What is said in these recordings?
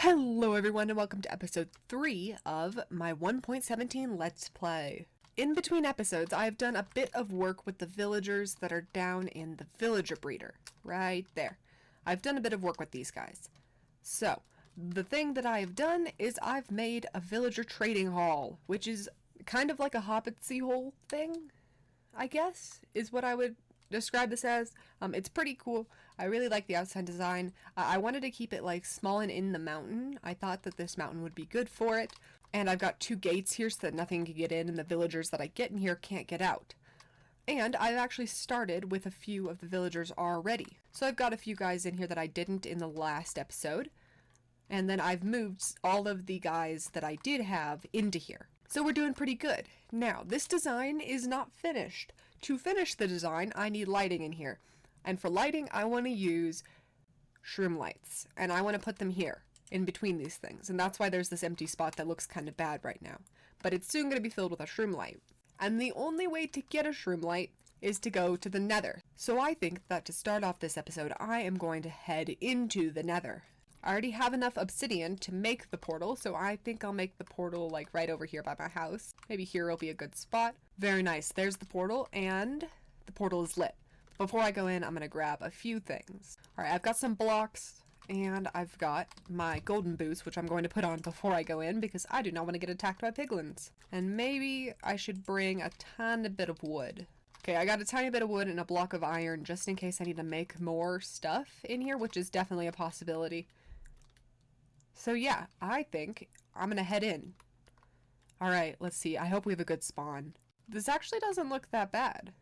Hello everyone and welcome to episode 3 of my 1.17 Let's Play. In between episodes, I've done a bit of work with the villagers that are down in the villager breeder. Right there. I've done a bit of work with these guys. So, the thing that I've done is I've made a villager trading hall, which is kind of like a hobbitsy hole thing, I guess, is what I would describe this as. It's pretty cool. I really like the outside design. I wanted to keep it like small and in the mountain. I thought that this mountain would be good for it. And I've got 2 gates here so that nothing can get in and the villagers that I get in here can't get out. And I've actually started with a few of the villagers already. So I've got a few guys in here that I didn't in the last episode. And then I've moved all of the guys that I did have into here. So we're doing pretty good. Now, this design is not finished. To finish the design, I need lighting in here. And for lighting, I want to use shroom lights. And I want to put them here, in between these things. And that's why there's this empty spot that looks kind of bad right now. But it's soon going to be filled with a shroom light. And the only way to get a shroom light is to go to the nether. So I think that to start off this episode, I am going to head into the nether. I already have enough obsidian to make the portal, so I think I'll make the portal like right over here by my house. Maybe here will be a good spot. Very nice. There's the portal, and the portal is lit. Before I go in, I'm going to grab a few things. Alright, I've got some blocks, and I've got my golden boots, which I'm going to put on before I go in, because I do not want to get attacked by piglins. And maybe I should bring a tiny bit of wood. Okay, I got a tiny bit of wood and a block of iron, just in case I need to make more stuff in here, which is definitely a possibility. So yeah, I think I'm going to head in. Alright, let's see. I hope we have a good spawn. This actually doesn't look that bad.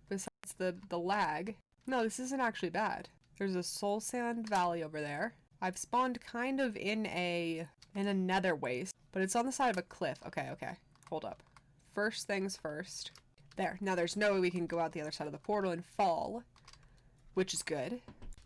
Besides the lag. No, this isn't actually bad. There's a soul sand valley over there. I've spawned kind of in a nether waste, but it's on the side of a cliff. Okay. Hold up. First things first. There. Now there's no way we can go out the other side of the portal and fall, which is good.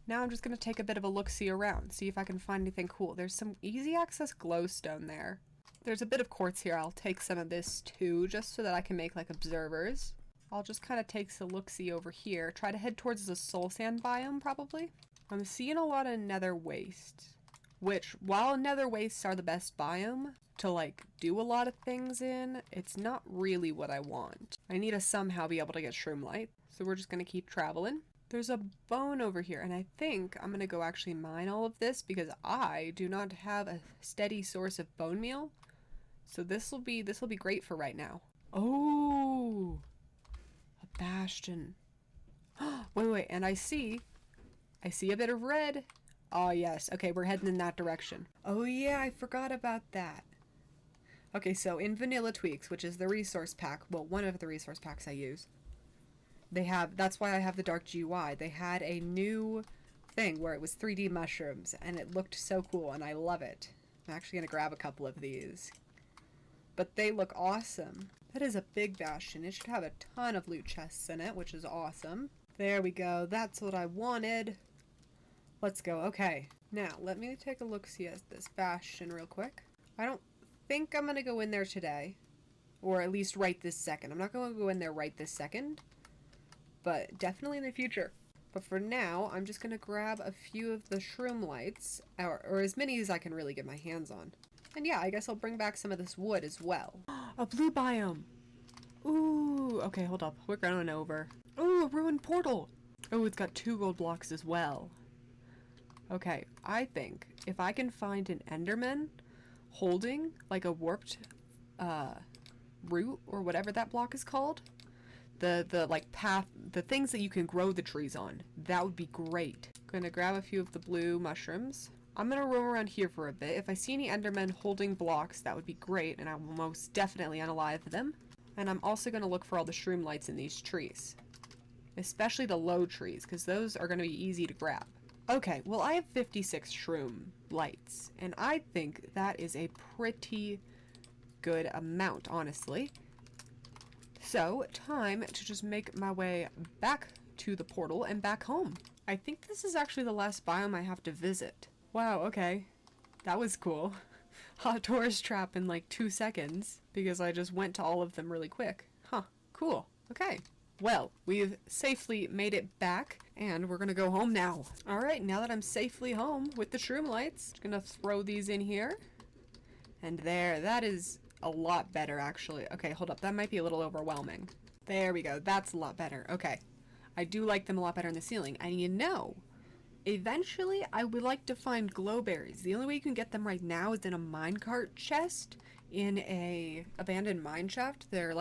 Now I'm just going to take a bit of a look-see around, see if I can find anything cool. There's some easy access glowstone there. There's a bit of quartz here. I'll take some of this too, just so that I can make like observers. I'll just kind of take a look-see over here. Try to head towards the soul sand biome, probably. I'm seeing a lot of nether wastes, which, while nether wastes are the best biome to like do a lot of things in, it's not really what I want. I need to somehow be able to get shroom light, so we're just going to keep traveling. There's a bone over here, and I think I'm going to go actually mine all of this because I do not have a steady source of bone meal. So this will be great for right now. Oh, a bastion. Wait, and I see a bit of red. Oh yes, okay, we're heading in that direction. Oh yeah, I forgot about that. Okay, so in Vanilla Tweaks, which is the resource pack, well, one of the resource packs I use, that's why I have the dark GUI. They had a new thing where it was 3D mushrooms, and it looked so cool, and I love it. I'm actually going to grab a couple of these. But they look awesome. That is a big bastion. It should have a ton of loot chests in it, which is awesome. There we go. That's what I wanted. Let's go. Okay. Now, let me take a look-see at this bastion real quick. I don't think I'm going to go in there today. Or at least right this second. I'm not going to go in there right this second, but definitely in the future. But for now, I'm just going to grab a few of the shroom lights, or as many as I can really get my hands on. And yeah, I guess I'll bring back some of this wood as well. A blue biome! Ooh, okay, hold up. We're going over. Ooh, a ruined portal! Oh, it's got 2 gold blocks as well. Okay, I think if I can find an enderman holding like a warped root, or whatever that block is called, the like path, the things that you can grow the trees on, that would be great. Gonna grab a few of the blue mushrooms. I'm gonna roam around here for a bit. If I see any endermen holding blocks, that would be great, and I will most definitely unalive them. And I'm also gonna look for all the shroom lights in these trees, especially the low trees, because those are gonna be easy to grab. Okay, well, I have 56 shroom lights, and I think that is a pretty good amount, honestly. So, time to just make my way back to the portal and back home. I think this is actually the last biome I have to visit. Wow, okay. That was cool. Hot tourist trap in like 2 seconds, because I just went to all of them really quick. Huh, cool. Okay. Well, we've safely made it back, and we're gonna go home now. All right, now that I'm safely home with the shroom lights, just gonna throw these in here. And there, that is a lot better, actually. Okay, hold up, that might be a little overwhelming. There we go, that's a lot better. Okay, I do like them a lot better in the ceiling. And you know, eventually I would like to find glowberries. The only way you can get them right now is in a minecart chest in a abandoned mine shaft. There's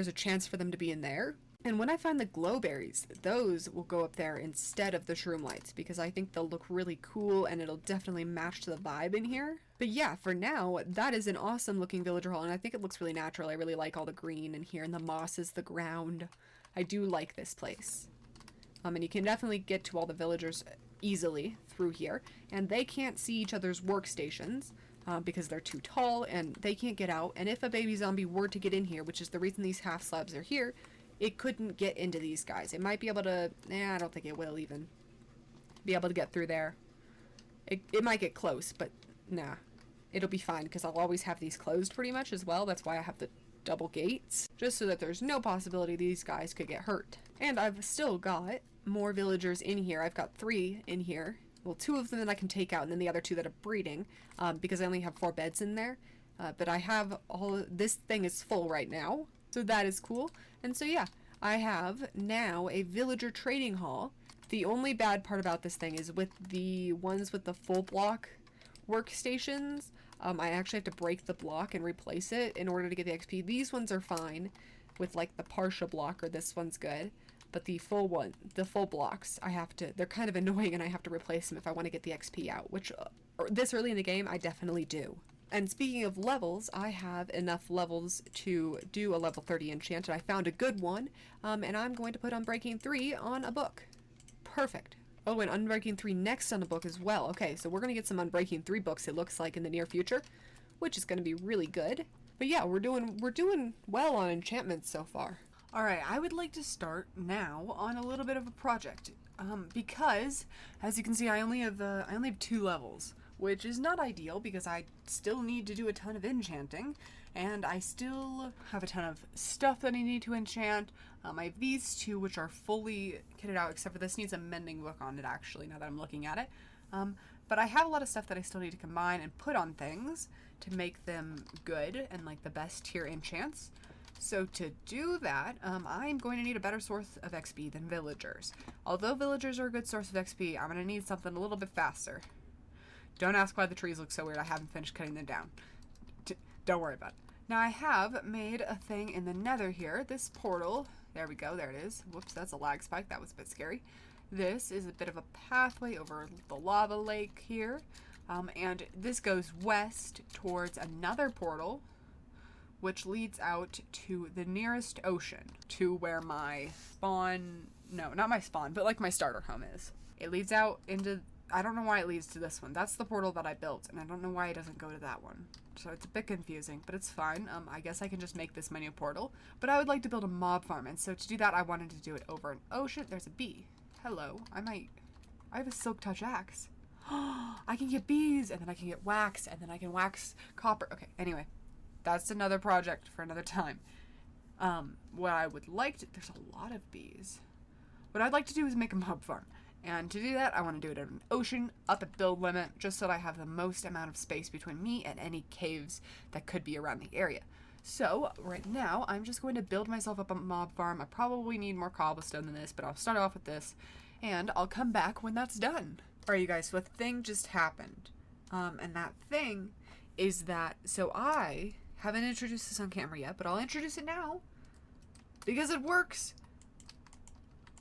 a chance for them to be in there. And when I find the glowberries, those will go up there instead of the shroom lights, because I think they'll look really cool and it'll definitely match the vibe in here. But yeah, for now, that is an awesome looking villager hall, and I think it looks really natural. I really like all the green in here, and the moss is the ground. I do like this place. And you can definitely get to all the villagers easily through here, and they can't see each other's workstations because they're too tall and they can't get out. And if a baby zombie were to get in here, which is the reason these half slabs are here, it couldn't get into these guys. It might be able to, I don't think it will even be able to get through there. It might get close, but nah, it'll be fine because I'll always have these closed pretty much as well. That's why I have the double gates, just so that there's no possibility these guys could get hurt. And I've still got more villagers in here. I've got 3 in here. Well, 2 of them that I can take out, and then the other 2 that are breeding, because I only have 4 beds in there. But I have this thing is full right now, so that is cool. And so yeah, I have now a villager trading hall. The only bad part about this thing is with the ones with the full block workstations, I actually have to break the block and replace it in order to get the XP. These ones are fine with like the partial block, or this one's good. But the full blocks, they're kind of annoying, and I have to replace them if I want to get the XP out, which this early in the game, I definitely do. And speaking of levels, I have enough levels to do a level 30 enchant, and I found a good one, and I'm going to put Unbreaking 3 on a book. Perfect. Oh, and Unbreaking 3 next on a book as well. Okay, so we're going to get some Unbreaking 3 books, it looks like, in the near future, which is going to be really good. But yeah, we're doing well on enchantments so far. Alright, I would like to start now on a little bit of a project, because, as you can see, I only have 2 levels, which is not ideal because I still need to do a ton of enchanting, and I still have a ton of stuff that I need to enchant. I have these 2 which are fully kitted out, except for this needs a mending book on it, actually, now that I'm looking at it. But I have a lot of stuff that I still need to combine and put on things to make them good and like the best tier enchants. So to do that, I'm going to need a better source of XP than villagers. Although villagers are a good source of XP, I'm going to need something a little bit faster. Don't ask why the trees look so weird. I haven't finished cutting them down. Don't worry about it. Now I have made a thing in the nether here. This portal, there we go, there it is. Whoops, that's a lag spike. That was a bit scary. This is a bit of a pathway over the lava lake here. And this goes west towards another portal, which leads out to the nearest ocean, to where my spawn, no, not my spawn, but like my starter home is. It leads out into, I don't know why it leads to this one. That's the portal that I built, and I don't know why it doesn't go to that one. So it's a bit confusing, but it's fine. I guess I can just make this my new portal. But I would like to build a mob farm, and so to do that, I wanted to do it over an ocean. There's a bee. Hello. I have a silk touch axe. I can get bees, and then I can get wax, and then I can wax copper. Okay, anyway. That's another project for another time. What I would like to, there's a lot of bees. What I'd like to do is make a mob farm. And to do that, I want to do it in an ocean, up at build limit, just so that I have the most amount of space between me and any caves that could be around the area. So, right now, I'm just going to build myself up a mob farm. I probably need more cobblestone than this, but I'll start off with this, and I'll come back when that's done. Alright, you guys, so a thing just happened. And that thing is that, so I haven't introduced this on camera yet, but I'll introduce it now because it works.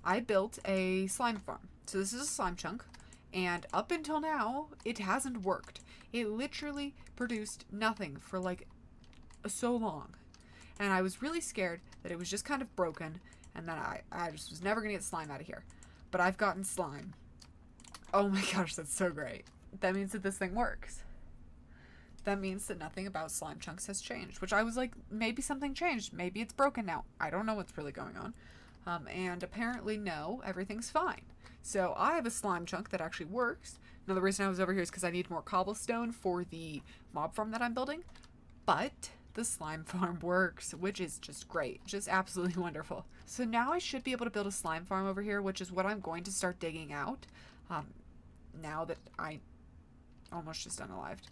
I built a slime farm. So this is a slime chunk, and up until now, it hasn't worked. It literally produced nothing for like so long. And I was really scared that it was just kind of broken and that I just was never gonna get slime out of here. But I've gotten slime. Oh my gosh, that's so great. That means that this thing works. That means that nothing about slime chunks has changed, which I was like, maybe something changed. Maybe it's broken now. I don't know what's really going on. And apparently, no, everything's fine. So I have a slime chunk that actually works. Now, the reason I was over here is because I need more cobblestone for the mob farm that I'm building. But the slime farm works, which is just great, just absolutely wonderful. So now I should be able to build a slime farm over here, which is what I'm going to start digging out. Now that I almost just unalived.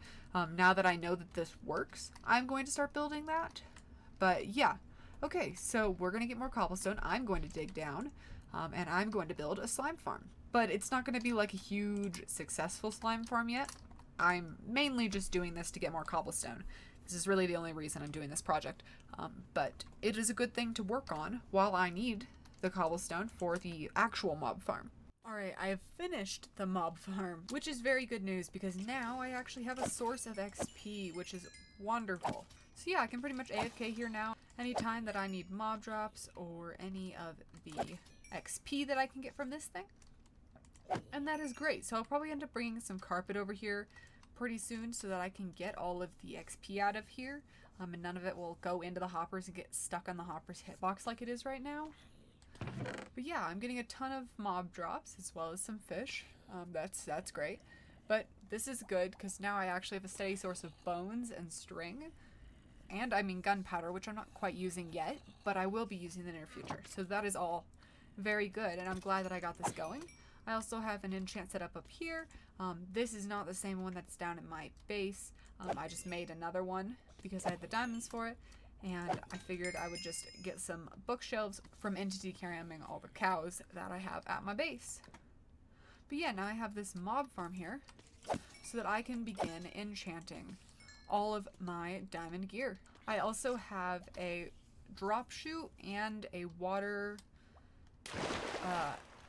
Now that I know that this works, I'm going to start building that. But yeah, okay, so we're going to get more cobblestone. I'm going to dig down, and I'm going to build a slime farm. But it's not going to be like a huge successful slime farm yet. I'm mainly just doing this to get more cobblestone. This is really the only reason I'm doing this project. But it is a good thing to work on while I need the cobblestone for the actual mob farm. Alright, I have finished the mob farm, which is very good news because now I actually have a source of XP, which is wonderful. So yeah, I can pretty much AFK here now. Anytime that I need mob drops or any of the XP that I can get from this thing. And that is great. So I'll probably end up bringing some carpet over here pretty soon so that I can get all of the XP out of here. And none of it will go into the hoppers and get stuck on the hopper's hitbox like it is right now. But yeah, I'm getting a ton of mob drops as well as some fish. That's great. But this is good because now I actually have a steady source of bones and string. And I mean gunpowder, which I'm not quite using yet, but I will be using in the near future. So that is all very good, and I'm glad that I got this going. I also have an enchant set up here. This is not the same one that's down at my base. I just made another one because I had the diamonds for it. And I figured I would just get some bookshelves from Entity carrying all the cows that I have at my base. But yeah, now I have this mob farm here so that I can begin enchanting all of my diamond gear. I also have a drop chute and a water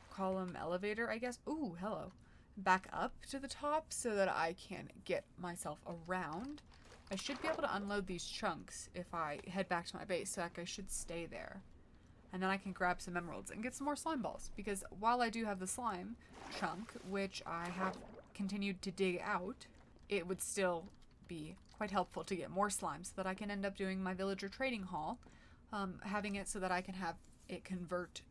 column elevator, I guess. Ooh, hello. Back up to the top so that I can get myself around. I should be able to unload these chunks if I head back to my base, so I should stay there. And then I can grab some emeralds and get some more slime balls, because while I do have the slime chunk, which I have continued to dig out, it would still be quite helpful to get more slime so that I can end up doing my villager trading hall, having it so that I can have it convert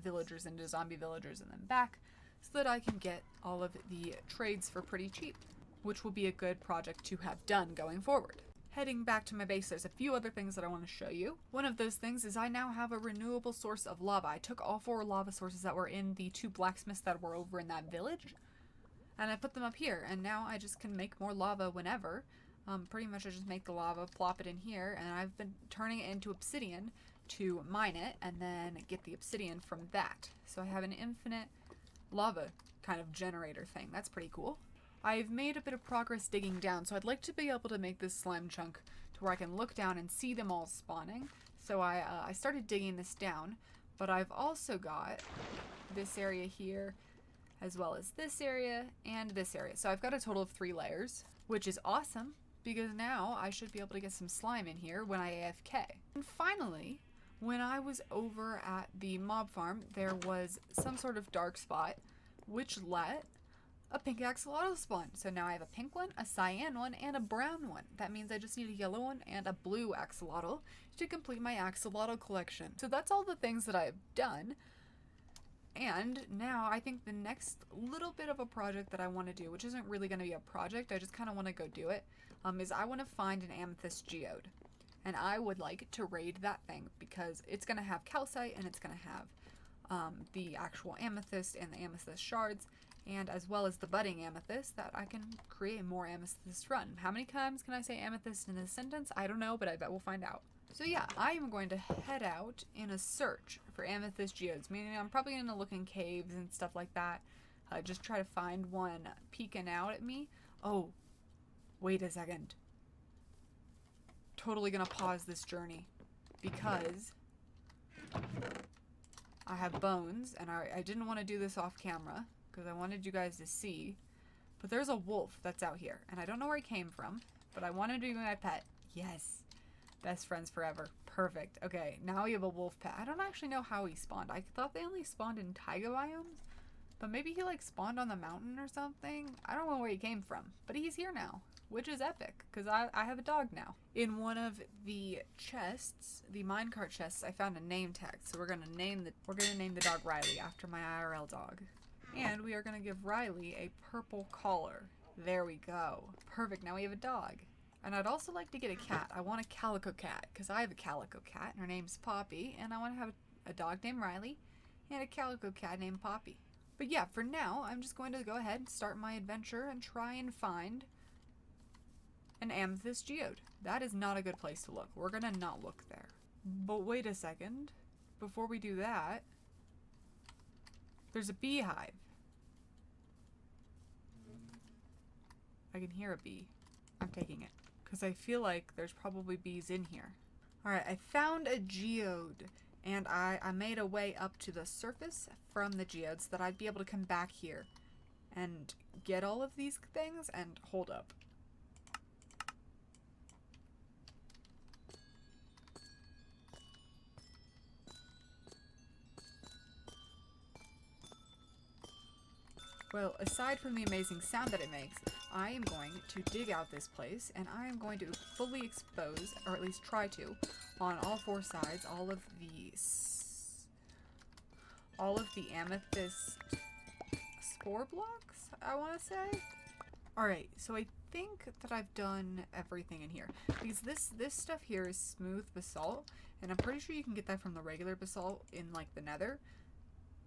villagers into zombie villagers and then back, so that I can get all of the trades for pretty cheap, which will be a good project to have done going forward. Heading back to my base, there's a few other things that I want to show you. One of those things is I now have a renewable source of lava. I took all 4 lava sources that were in the 2 blacksmiths that were over in that village, and I put them up here, and now I just can make more lava whenever. Pretty much I just make the lava, plop it in here, and I've been turning it into obsidian to mine it, and then get the obsidian from that. So I have an infinite lava kind of generator thing. That's pretty cool. I've made a bit of progress digging down, so I'd like to be able to make this slime chunk to where I can look down and see them all spawning. So I started digging this down, but I've also got this area here, as well as this area and this area. So I've got a total of 3 layers, which is awesome, because now I should be able to get some slime in here when I AFK. And finally, when I was over at the mob farm, there was some sort of dark spot, which let a pink axolotl spawn. So now I have a pink one, a cyan one, and a brown one. That means I just need a yellow one and a blue axolotl to complete my axolotl collection. So that's all the things that I've done. And now I think the next little bit of a project that I want to do, which isn't really going to be a project, I just kind of want to go do it, is I want to find an amethyst geode. And I would like to raid that thing because it's going to have calcite and it's going to have the actual amethyst and the amethyst shards, and as well as the budding amethyst that I can create more amethyst run. How many times can I say amethyst in a sentence? I don't know, but I bet we'll find out. So yeah, I am going to head out in a search for amethyst geodes, meaning I'm probably going to look in caves and stuff like that. Just try to find one peeking out at me. Oh, wait a second. Totally going to pause this journey because I have bones, and I didn't want to do this off camera because I wanted you guys to see, but there's a wolf that's out here, and I don't know where he came from, but I wanted to be my pet. Yes. Best friends forever. Perfect. Okay, now we have a wolf pet. I don't actually know how he spawned. I thought they only spawned in taiga biomes, but maybe he like spawned on the mountain or something. I don't know where he came from, but he's here now, which is epic because I have a dog now. In one of the chests, the minecart chests, I found a name tag. So we're gonna name the dog Riley after my IRL dog. And we are gonna give Riley a purple collar. There we go. Perfect. Now we have a dog. And I'd also like to get a cat. I want a calico cat because I have a calico cat and her name's Poppy, and I want to have a dog named Riley and a calico cat named Poppy. But yeah, for now, I'm just going to go ahead and start my adventure and try and find an amethyst geode. That is not a good place to look. We're gonna not look there. But wait a second. Before we do that, there's a beehive. I can hear a bee. I'm taking it because I feel like there's probably bees in here. All right, I found a geode, and I made a way up to the surface from the geode so that I'd be able to come back here and get all of these things. And hold up. Well, aside from the amazing sound that it makes, I am going to dig out this place, and I am going to fully expose, or at least try to, on all four sides, all of the amethyst spore blocks, I want to say. Alright, so I think that I've done everything in here, because this stuff here is smooth basalt, and I'm pretty sure you can get that from the regular basalt in, like, the nether.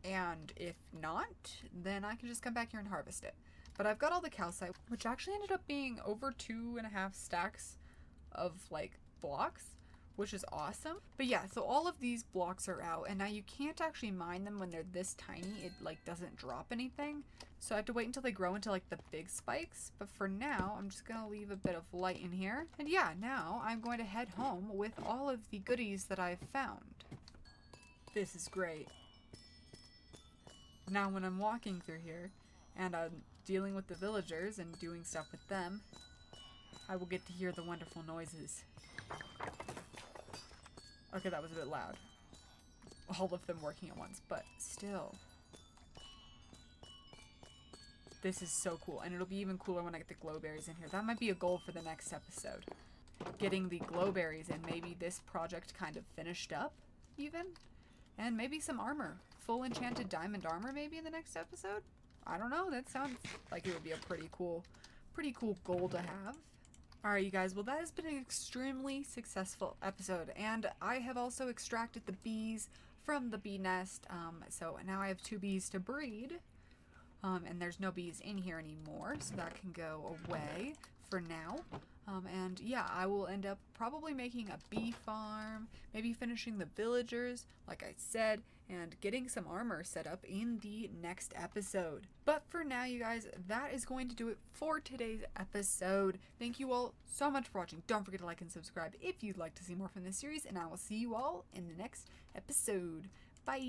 And if not, then I can just come back here and harvest it. But I've got all the calcite, which actually ended up being over 2.5 stacks of, like, blocks, which is awesome. But yeah, so all of these blocks are out, and now you can't actually mine them when they're this tiny. It, like, doesn't drop anything. So I have to wait until they grow into, like, the big spikes. But for now, I'm just gonna leave a bit of light in here. And yeah, now I'm going to head home with all of the goodies that I've found. This is great. Now when I'm walking through here and I'm dealing with the villagers and doing stuff with them, I will get to hear the wonderful noises. Okay, that was a bit loud. All of them working at once, but still. This is so cool, and it'll be even cooler when I get the glowberries in here. That might be a goal for the next episode. Getting the glowberries and maybe this project kind of finished up, even. And maybe some armor. Full enchanted diamond armor maybe in the next episode? I don't know. That sounds like it would be a pretty cool goal to have. Alright, you guys. Well, that has been an extremely successful episode. And I have also extracted the bees from the bee nest. So now I have 2 bees to breed. And there's no bees in here anymore. So that can go away for now. And yeah, I will end up probably making a bee farm, maybe finishing the villagers, like I said, and getting some armor set up in the next episode. But for now, you guys, that is going to do it for today's episode. Thank you all so much for watching. Don't forget to like and subscribe if you'd like to see more from this series, and I will see you all in the next episode. Bye!